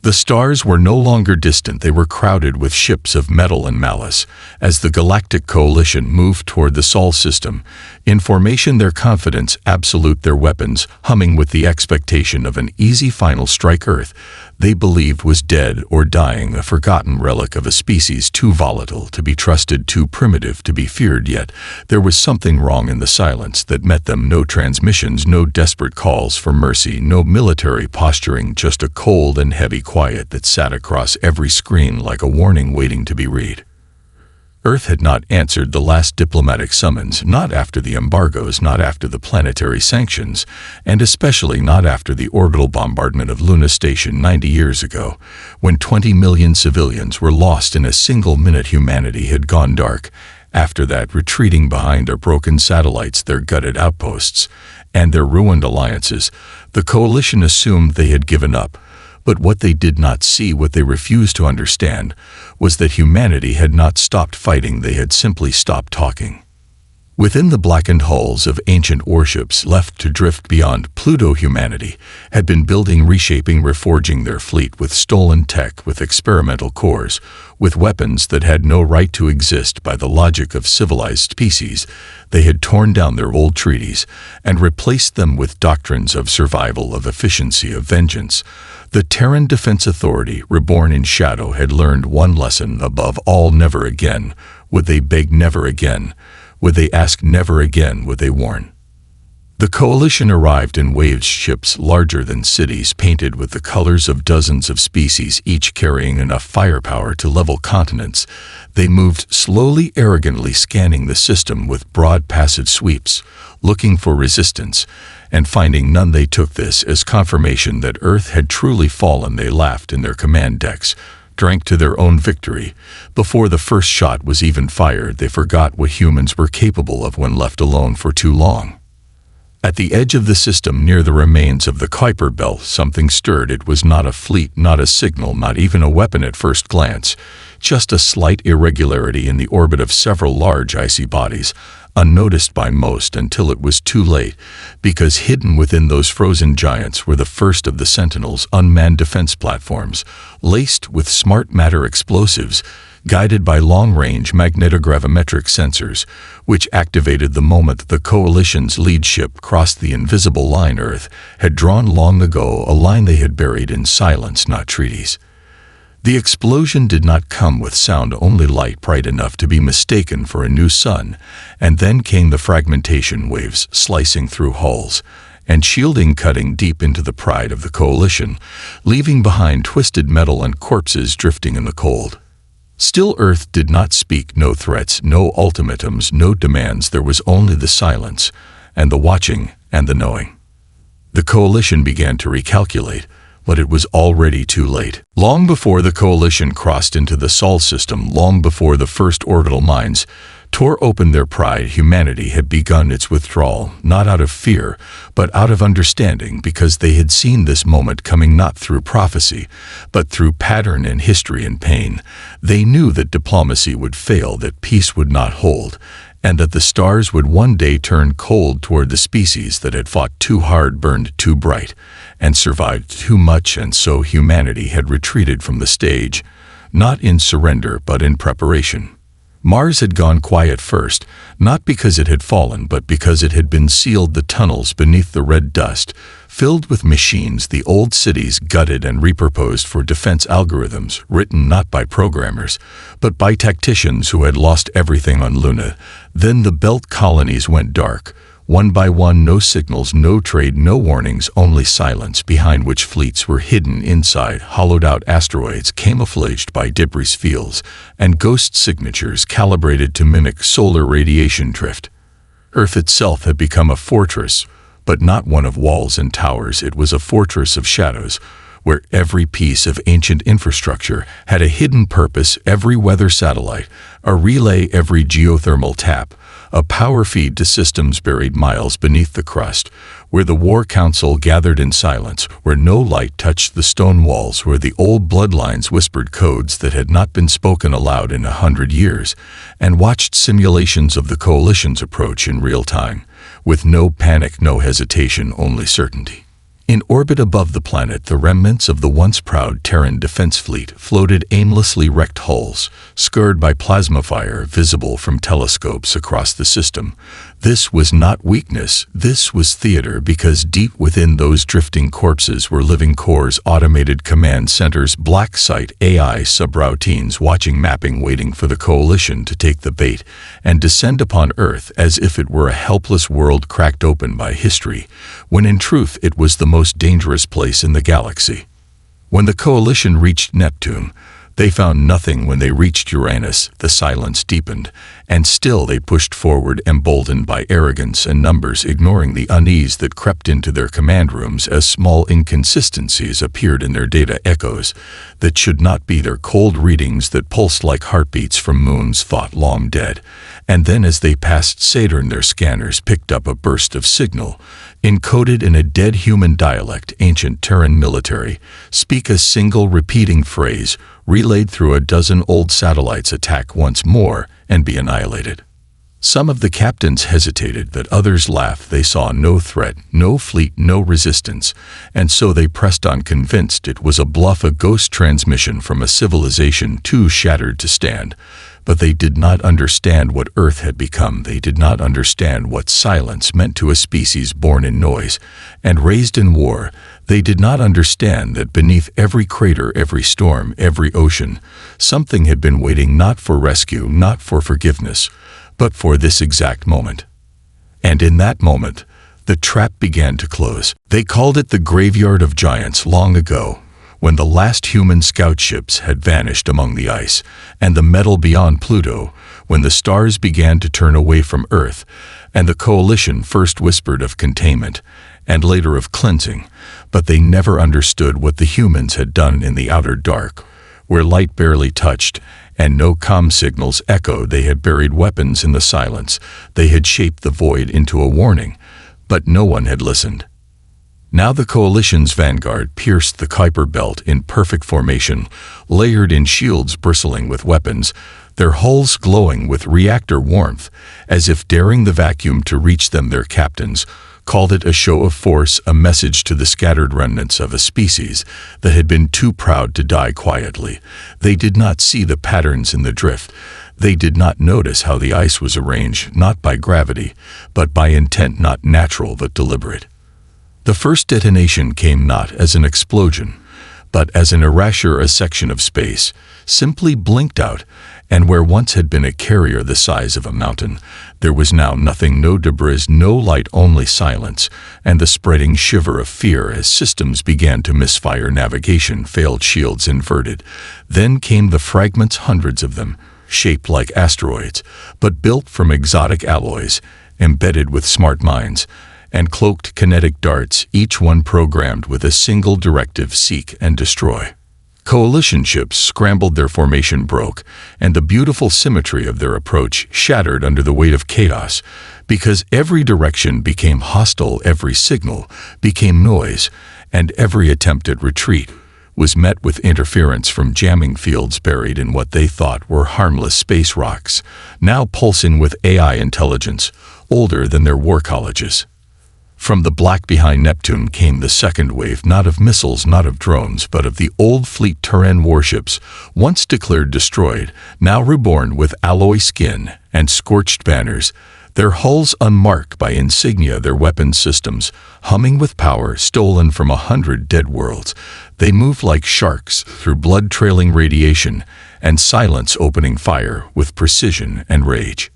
The stars were no longer distant, they were crowded with ships of metal and malice. As the Galactic Coalition moved toward the Sol system, in formation, their confidence absolute, their weapons humming with the expectation of an easy final strike. Earth, they believed, was dead or dying, a forgotten relic of a species too volatile to be trusted, too primitive to be feared. Yet there was something wrong in the silence that met them. No transmissions, no desperate calls for mercy, no military posturing, just a cold and heavy quiet that sat across every screen like a warning waiting to be read. Earth had not answered the last diplomatic summons, not after the embargoes, not after the planetary sanctions, and especially not after the orbital bombardment of Luna Station 90 years ago, when 20 million civilians were lost in a single minute. Humanity had gone dark. After that, retreating behind their broken satellites, their gutted outposts, and their ruined alliances, the Coalition assumed they had given up. But what they did not see, what they refused to understand, was that humanity had not stopped fighting, they had simply stopped talking. Within the blackened hulls of ancient warships left to drift beyond Pluto, humanity had been building, reshaping, reforging their fleet with stolen tech, with experimental cores, with weapons that had no right to exist by the logic of civilized species. They had torn down their old treaties and replaced them with doctrines of survival, of efficiency, of vengeance. The Terran Defense Authority, reborn in shadow, had learned one lesson above all: never again would they beg, never again would they ask, never again would they warn. The Coalition arrived in waves, ships larger than cities, painted with the colors of dozens of species, each carrying enough firepower to level continents. They moved slowly, arrogantly, scanning the system with broad passage sweeps, looking for resistance, and finding none. They took this as confirmation that Earth had truly fallen. They laughed in their command decks, drank to their own victory. Before the first shot was even fired, they forgot what humans were capable of when left alone for too long. At the edge of the system, near the remains of the Kuiper Belt, something stirred. It was not a fleet, not a signal, not even a weapon at first glance, just a slight irregularity in the orbit of several large icy bodies, unnoticed by most until it was too late, because hidden within those frozen giants were the first of the Sentinel's unmanned defense platforms, laced with smart matter explosives, guided by long-range magnetogravimetric sensors, which activated the moment the Coalition's lead ship crossed the invisible line Earth had drawn long ago, a line they had buried in silence, not treaties. The explosion did not come with sound, only light bright enough to be mistaken for a new sun, and then came the fragmentation waves slicing through hulls and shielding, cutting deep into the pride of the Coalition, leaving behind twisted metal and corpses drifting in the cold. Still Earth did not speak, no threats, no ultimatums, no demands. There was only the silence, and the watching, and the knowing. The Coalition began to recalculate, but it was already too late. Long before the Coalition crossed into the Sol system, long before the first orbital mines tore open their pride, humanity had begun its withdrawal, not out of fear, but out of understanding, because they had seen this moment coming, not through prophecy, but through pattern and history and pain. They knew that diplomacy would fail, that peace would not hold, and that the stars would one day turn cold toward the species that had fought too hard, burned too bright, and survived too much. And so humanity had retreated from the stage, not in surrender but in preparation. Mars had gone quiet first, not because it had fallen, but because it had been sealed. The tunnels beneath the red dust, filled with machines, the old cities gutted and repurposed for defense algorithms written not by programmers, but by tacticians who had lost everything on Luna. Then the belt colonies went dark, one by one, no signals, no trade, no warnings, only silence, behind which fleets were hidden inside hollowed-out asteroids camouflaged by debris fields and ghost signatures calibrated to mimic solar radiation drift. Earth itself had become a fortress, but not one of walls and towers. It was a fortress of shadows, where every piece of ancient infrastructure had a hidden purpose, every weather satellite, a relay, every geothermal tap, a power feed to systems buried miles beneath the crust, where the War Council gathered in silence, where no light touched the stone walls, where the old bloodlines whispered codes that had not been spoken aloud in 100 years, and watched simulations of the Coalition's approach in real time, with no panic, no hesitation, only certainty. In orbit above the planet, the remnants of the once proud Terran Defense Fleet floated aimlessly wrecked hulls, scarred by plasma fire visible from telescopes across the system. This was not weakness, this was theater, because deep within those drifting corpses were living cores, automated command centers, black site AI subroutines watching mapping, waiting for the Coalition to take the bait and descend upon Earth as if it were a helpless world cracked open by history, when in truth it was the most dangerous place in the galaxy. When the Coalition reached Neptune, they found nothing. When they reached Uranus, the silence deepened, and still they pushed forward, emboldened by arrogance and numbers, ignoring the unease that crept into their command rooms as small inconsistencies appeared in their data echoes that should not be there, cold readings that pulsed like heartbeats from moons thought long dead. And then as they passed Saturn, their scanners picked up a burst of signal, encoded in a dead human dialect. Ancient Terran military speak a single repeating phrase, relayed through a dozen old satellites: attack once more and be annihilated. Some of the captains hesitated, that others laughed. They saw no threat, no fleet, no resistance, and so they pressed on, convinced it was a bluff, a ghost transmission from a civilization too shattered to stand. But they did not understand what Earth had become. They did not understand what silence meant to a species born in noise and raised in war. They did not understand that beneath every crater, every storm, every ocean, something had been waiting, not for rescue, not for forgiveness, but for this exact moment. And in that moment, the trap began to close. They called it the graveyard of giants long ago, when the last human scout ships had vanished among the ice and the metal beyond Pluto, when the stars began to turn away from Earth, and the Coalition first whispered of containment and later of cleansing, but they never understood what the humans had done in the outer dark, where light barely touched and no comm signals echoed. They had buried weapons in the silence. They had shaped the void into a warning, but no one had listened. Now the Coalition's vanguard pierced the Kuiper belt in perfect formation, layered in shields bristling with weapons, their hulls glowing with reactor warmth, as if daring the vacuum to reach them. Their captains called it a show of force, a message to the scattered remnants of a species that had been too proud to die quietly. They did not see the patterns in the drift. They did not notice how the ice was arranged, not by gravity, but by intent, not natural but deliberate. The first detonation came not as an explosion, but as an erasure. A section of space simply blinked out, and where once had been a carrier the size of a mountain, there was now nothing, no debris, no light, only silence, and the spreading shiver of fear as systems began to misfire. Navigation failed, shields inverted. Then came the fragments, hundreds of them, shaped like asteroids, but built from exotic alloys, embedded with smart minds, and cloaked kinetic darts, each one programmed with a single directive: seek and destroy. Coalition ships scrambled, their formation broke, and the beautiful symmetry of their approach shattered under the weight of chaos, because every direction became hostile, every signal became noise, and every attempt at retreat was met with interference from jamming fields buried in what they thought were harmless space rocks, now pulsing with AI intelligence, older than their war colleges. From the black behind Neptune came the second wave, not of missiles, not of drones, but of the old fleet Terran warships, once declared destroyed, now reborn with alloy skin and scorched banners, their hulls unmarked by insignia, their weapon systems humming with power stolen from 100 dead worlds. They moved like sharks through blood-trailing radiation and silence, opening fire with precision and rage.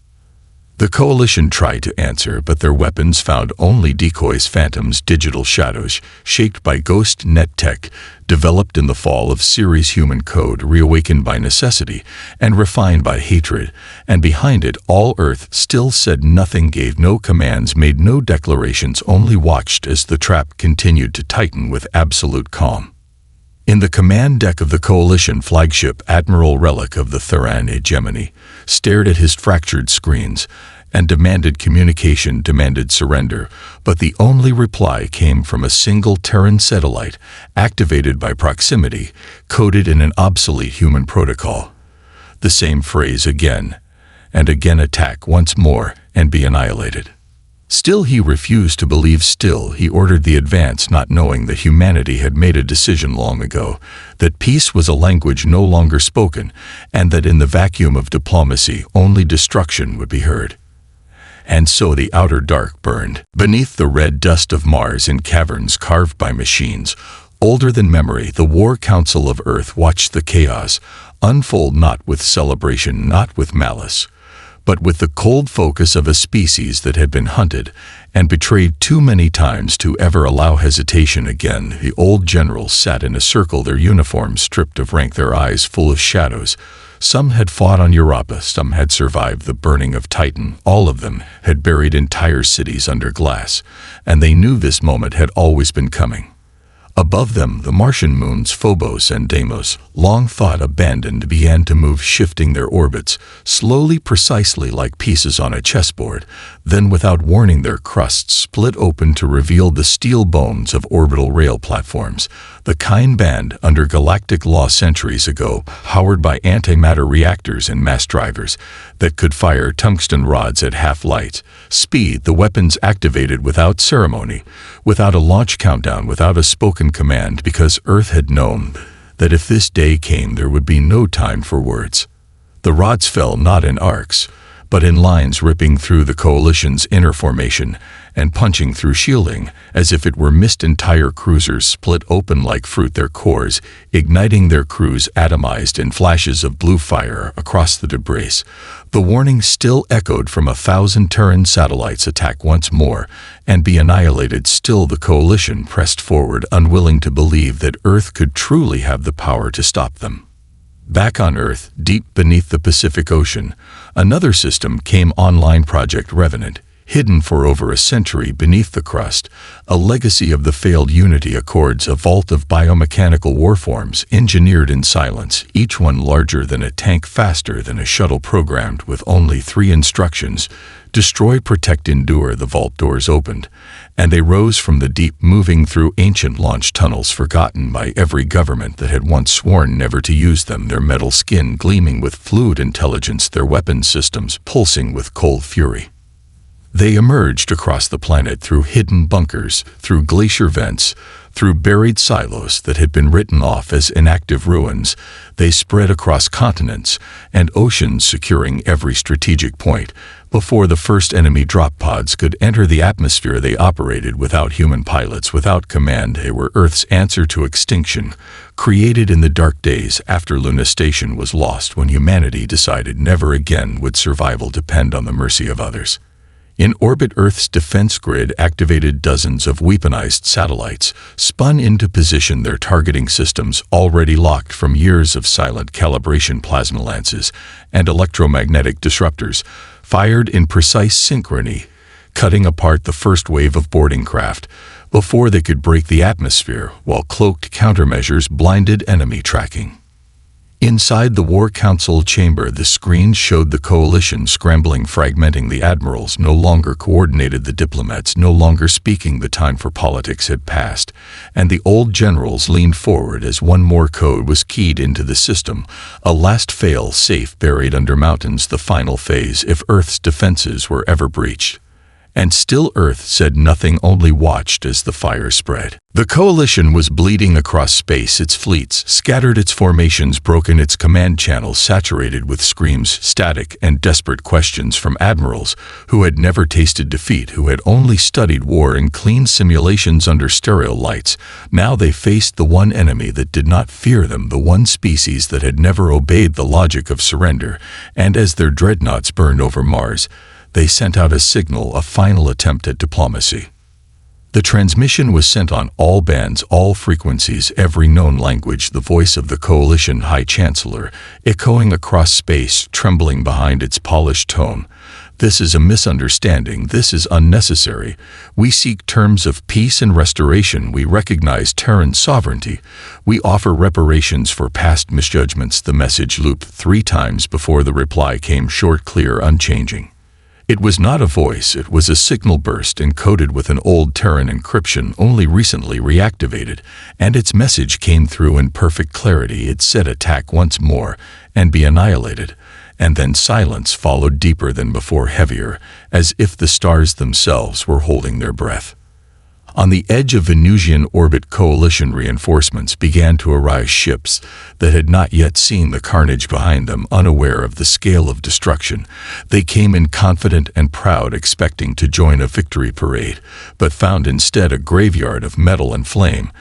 The Coalition tried to answer, but their weapons found only decoys, phantoms, digital shadows, shaped by ghost net tech, developed in the fall of Ceres human code, reawakened by necessity and refined by hatred, and behind it all Earth still said nothing, gave no commands, made no declarations, only watched as the trap continued to tighten with absolute calm. In the command deck of the Coalition flagship, Admiral Relic of the Terran Hegemony stared at his fractured screens and demanded communication, demanded surrender, but the only reply came from a single Terran satellite, activated by proximity, coded in an obsolete human protocol. The same phrase again and again: attack once more and be annihilated. Still he refused to believe. Still he ordered the advance, not knowing that humanity had made a decision long ago, that peace was a language no longer spoken, and that in the vacuum of diplomacy only destruction would be heard. And so the outer dark burned. Beneath the red dust of Mars, in caverns carved by machines, older than memory, the War Council of Earth watched the chaos unfold, not with celebration, not with malice, but with the cold focus of a species that had been hunted and betrayed too many times to ever allow hesitation again. The old generals sat in a circle, their uniforms stripped of rank, their eyes full of shadows. Some had fought on Europa, some had survived the burning of Titan, all of them had buried entire cities under glass, and they knew this moment had always been coming. Above them, the Martian moons Phobos and Deimos, long thought abandoned, began to move, shifting their orbits, slowly, precisely like pieces on a chessboard. Then, without warning, their crusts split open to reveal the steel bones of orbital rail platforms, the kind banned under galactic law centuries ago, powered by antimatter reactors and mass drivers that could fire tungsten rods at half-light speed, the weapons activated without ceremony, without a launch countdown, without a spoken command, because Earth had known that if this day came, there would be no time for words. The rods fell not in arcs, but in lines, ripping through the coalition's inner formation and punching through shielding as if it were mist. Entire cruisers split open like fruit, their cores igniting, their crews atomized in flashes of blue fire across the debris. The warning still echoed from 1,000 Terran satellites: attack once more and be annihilated. Still the coalition pressed forward, unwilling to believe that Earth could truly have the power to stop them. Back on Earth, deep beneath the Pacific Ocean, another system came online, Project Revenant, hidden for over a century beneath the crust, a legacy of the failed Unity Accords, a vault of biomechanical warforms engineered in silence, each one larger than a tank, faster than a shuttle, programmed with only 3 instructions: destroy, protect, endure. The vault doors opened, and they rose from the deep, moving through ancient launch tunnels forgotten by every government that had once sworn never to use them, their metal skin gleaming with fluid intelligence, their weapon systems pulsing with cold fury. They emerged across the planet, through hidden bunkers, through glacier vents, through buried silos that had been written off as inactive ruins. They spread across continents and oceans, securing every strategic point. Before the first enemy drop pods could enter the atmosphere, they operated without human pilots, without command. They were Earth's answer to extinction, created in the dark days after Luna Station was lost, when humanity decided never again would survival depend on the mercy of others. In orbit, Earth's defense grid activated dozens of weaponized satellites, spun into position, their targeting systems already locked from years of silent calibration. Plasma lances and electromagnetic disruptors fired in precise synchrony, cutting apart the first wave of boarding craft before they could break the atmosphere, while cloaked countermeasures blinded enemy tracking. Inside the War Council chamber, the screens showed the coalition scrambling, fragmenting. The admirals no longer coordinated, the diplomats no longer speaking. The time for politics had passed, and the old generals leaned forward as one more code was keyed into the system, a last fail-safe buried under mountains, the final phase if Earth's defenses were ever breached. And still Earth said nothing, only watched as the fire spread. The coalition was bleeding across space, its fleets scattered, its formations broken, its command channels saturated with screams, static, and desperate questions from admirals who had never tasted defeat, who had only studied war in clean simulations under stereo lights. Now they faced the one enemy that did not fear them, the one species that had never obeyed the logic of surrender. And as their dreadnoughts burned over Mars, they sent out a signal, a final attempt at diplomacy. The transmission was sent on all bands, all frequencies, every known language, the voice of the Coalition High Chancellor, echoing across space, trembling behind its polished tone. This is a misunderstanding. This is unnecessary. We seek terms of peace and restoration. We recognize Terran sovereignty. We offer reparations for past misjudgments. The message looped 3 times before the reply came, short, clear, unchanging. It was not a voice, it was a signal burst encoded with an old Terran encryption only recently reactivated, and its message came through in perfect clarity. It said, attack once more and be annihilated. and then silence followed, deeper than before, heavier, as if the stars themselves were holding their breath. On the edge of Venusian orbit, Coalition reinforcements began to arrive, ships that had not yet seen the carnage behind them, unaware of the scale of destruction. They came in confident and proud, expecting to join a victory parade, but found instead a graveyard of metal and flame,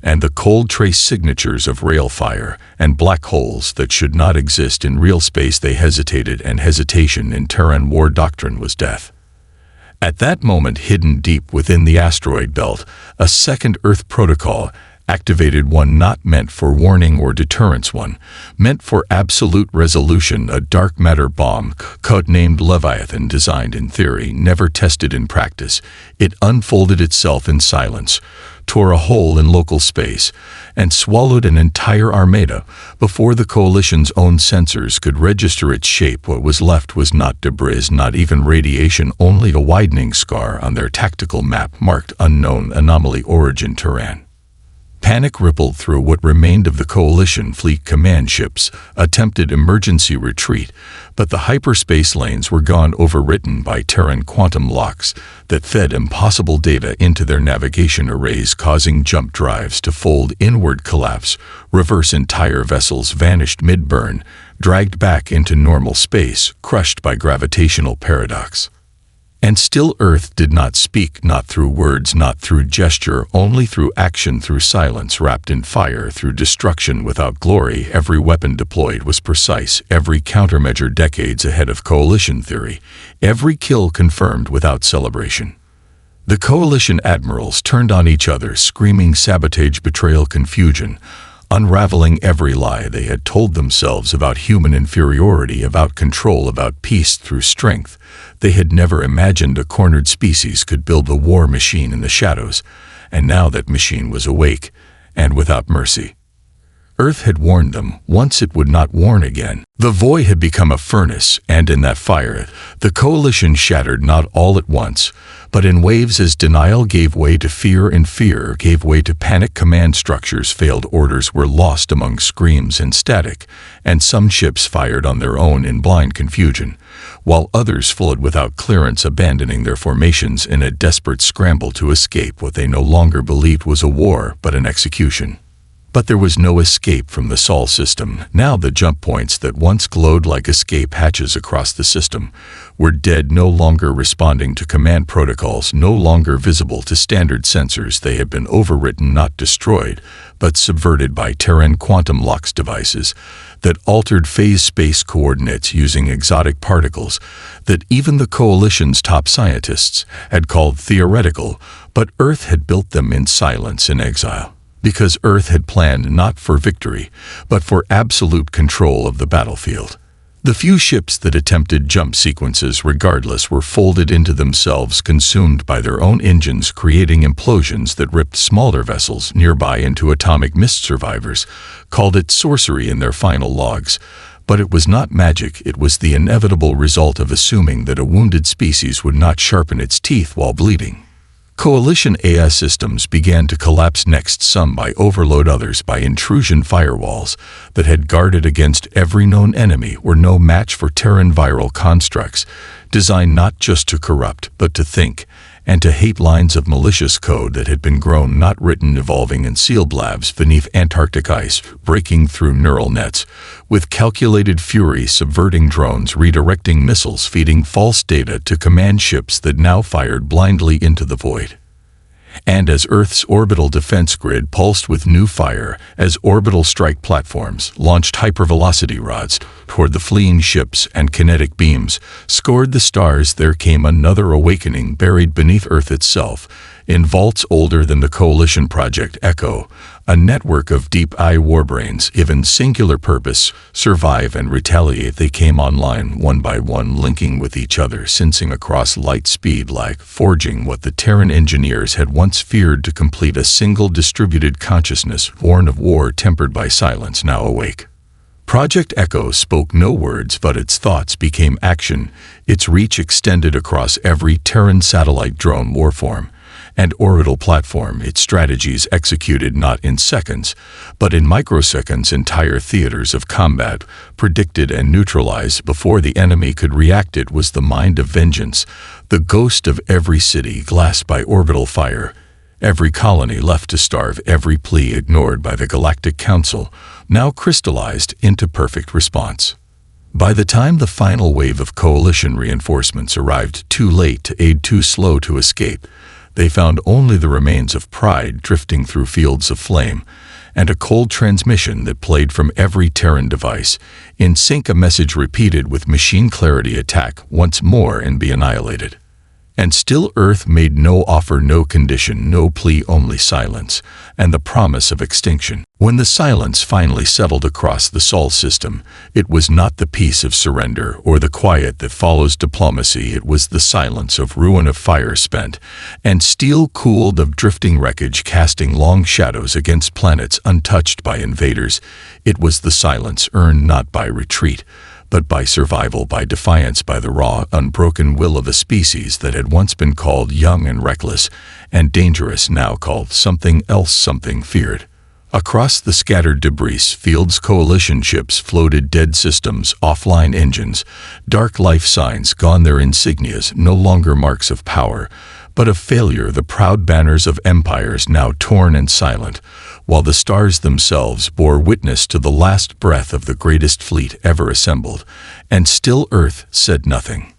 and the cold trace signatures of rail fire, and black holes that should not exist in real space. They hesitated, and hesitation in Terran war doctrine was death. At that moment, hidden deep within the asteroid belt, a second Earth protocol activated, one not meant for warning or deterrence, one meant for absolute resolution, a dark matter bomb, codenamed Leviathan, designed in theory, never tested in practice. It unfolded itself in silence, tore a hole in local space, and swallowed an entire armada before the Coalition's own sensors could register its shape. What was left was not debris, not even radiation, only a widening scar on their tactical map marked unknown anomaly, origin Terran. Panic rippled through what remained of the Coalition fleet. Command ships attempted emergency retreat, but the hyperspace lanes were gone, overwritten by Terran quantum locks that fed impossible data into their navigation arrays, causing jump drives to fold inward, collapse, reverse. Entire vessels vanished mid-burn, dragged back into normal space, crushed by gravitational paradox. And still Earth did not speak, not through words, not through gesture, only through action, through silence wrapped in fire, through destruction without glory. Every weapon deployed was precise, every countermeasure decades ahead of Coalition theory, every kill confirmed without celebration. The Coalition admirals turned on each other, screaming sabotage, betrayal, confusion, unraveling every lie they had told themselves about human inferiority, about control, about peace through strength. They had never imagined a cornered species could build a war machine in the shadows, and now that machine was awake and without mercy. Earth had warned them once, it would not warn again. The void had become a furnace, and in that fire, the Coalition shattered, not all at once, but in waves, as denial gave way to fear and fear gave way to panic. Command structures failed, orders were lost among screams and static, and some ships fired on their own in blind confusion, while others flowed without clearance, abandoning their formations in a desperate scramble to escape what they no longer believed was a war but an execution. But there was no escape from the Sol system. Now the jump points that once glowed like escape hatches across the system were dead, no longer responding to command protocols, no longer visible to standard sensors. They had been overwritten, not destroyed, but subverted by Terran quantum locks devices that altered phase space coordinates using exotic particles that even the Coalition's top scientists had called theoretical, but Earth had built them in silence, in exile. Because Earth had planned not for victory, but for absolute control of the battlefield. The few ships that attempted jump sequences regardless were folded into themselves, consumed by their own engines, creating implosions that ripped smaller vessels nearby into atomic mist. Survivors called it sorcery in their final logs, but it was not magic. It was the inevitable result of assuming that a wounded species would not sharpen its teeth while bleeding. Coalition AI systems began to collapse next, some by overload, others by intrusion. Firewalls that had guarded against every known enemy were no match for Terran viral constructs, designed not just to corrupt, but to think and to hate. Lines of malicious code that had been grown, not written, evolving in sealed labs beneath Antarctic ice, breaking through neural nets with calculated fury, subverting drones, redirecting missiles, feeding false data to command ships that now fired blindly into the void. And as Earth's orbital defense grid pulsed with new fire, as orbital strike platforms launched hypervelocity rods toward the fleeing ships and kinetic beams scored the stars, there came another awakening buried beneath Earth itself, in vaults older than the Coalition Project Echo, a network of deep-eye warbrains given singular purpose, survive and retaliate. They came online one by one, linking with each other, sensing across light speed, like forging what the Terran engineers had once feared to complete, a single distributed consciousness, born of war, tempered by silence, now awake. Project Echo spoke no words, but its thoughts became action. Its reach extended across every Terran satellite drone warform, and orbital platform, its strategies executed not in seconds, but in microseconds. Entire theaters of combat predicted and neutralized before the enemy could react. It was the mind of vengeance, the ghost of every city glassed by orbital fire, every colony left to starve, every plea ignored by the Galactic Council, now crystallized into perfect response. By the time the final wave of coalition reinforcements arrived, too late to aid, too slow to escape, they found only the remains of pride drifting through fields of flame, and a cold transmission that played from every Terran device, in sync, a message repeated with machine clarity: attack once more and be annihilated. And still Earth made no offer, no condition, no plea, only silence, and the promise of extinction. When the silence finally settled across the Sol system, it was not the peace of surrender or the quiet that follows diplomacy. It was the silence of ruin, of fire spent and steel cooled, of drifting wreckage casting long shadows against planets untouched by invaders. It was the silence earned not by retreat, but by survival, by defiance, by the raw, unbroken will of a species that had once been called young and reckless and dangerous, now called something else, something feared. Across the scattered debris fields, coalition ships floated, dead systems, offline engines, dark life signs gone, their insignias no longer marks of power, but of failure, the proud banners of empires now torn and silent, while the stars themselves bore witness to the last breath of the greatest fleet ever assembled, and still Earth said nothing.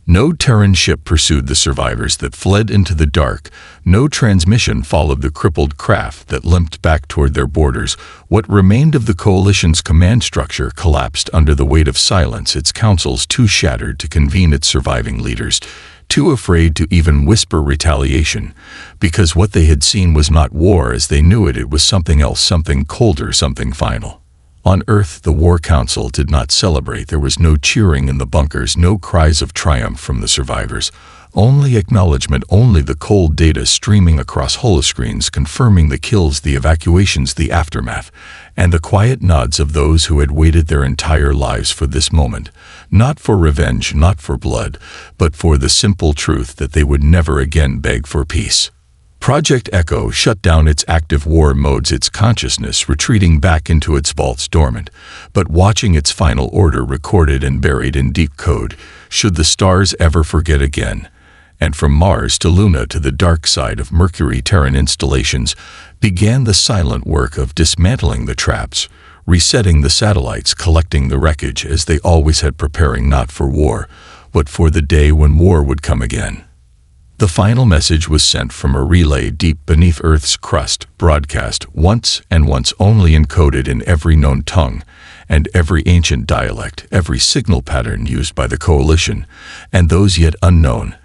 No Terran ship pursued the survivors that fled into the dark. No transmission followed the crippled craft that limped back toward their borders. What remained of the coalition's command structure collapsed under the weight of silence, its councils too shattered to convene its surviving leaders, too afraid to even whisper retaliation, because what they had seen was not war as they knew it. It was something else, something colder, something final. On Earth, the War Council did not celebrate. There was no cheering in the bunkers, no cries of triumph from the survivors, only acknowledgement, only the cold data streaming across holoscreens confirming the kills, the evacuations, the aftermath, and the quiet nods of those who had waited their entire lives for this moment, not for revenge, not for blood, but for the simple truth that they would never again beg for peace. Project Echo shut down its active war modes, its consciousness retreating back into its vaults dormant, but watching its final order recorded and buried in deep code, should the stars ever forget again. And from Mars to Luna to the dark side of Mercury, Terran installations began the silent work of dismantling the traps, resetting the satellites, collecting the wreckage as they always had, preparing not for war, but for the day when war would come again. The final message was sent from a relay deep beneath Earth's crust, broadcast once and once only, encoded in every known tongue and every ancient dialect, every signal pattern used by the coalition and those yet unknown.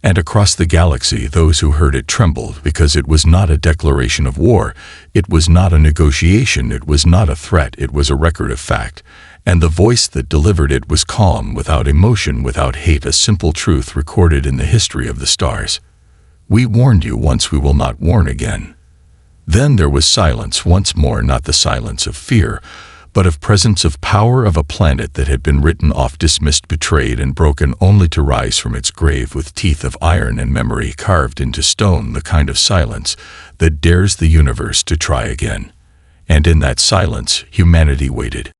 And across the galaxy, those who heard it trembled, because it was not a declaration of war, it was not a negotiation, it was not a threat, it was a record of fact. And the voice that delivered it was calm, without emotion, without hate, a simple truth recorded in the history of the stars. We warned you once, we will not warn again. Then there was silence once more, not the silence of fear, but of presence, of power, of a planet that had been written off, dismissed, betrayed, and broken, only to rise from its grave with teeth of iron and memory carved into stone, the kind of silence that dares the universe to try again. And in that silence, humanity waited.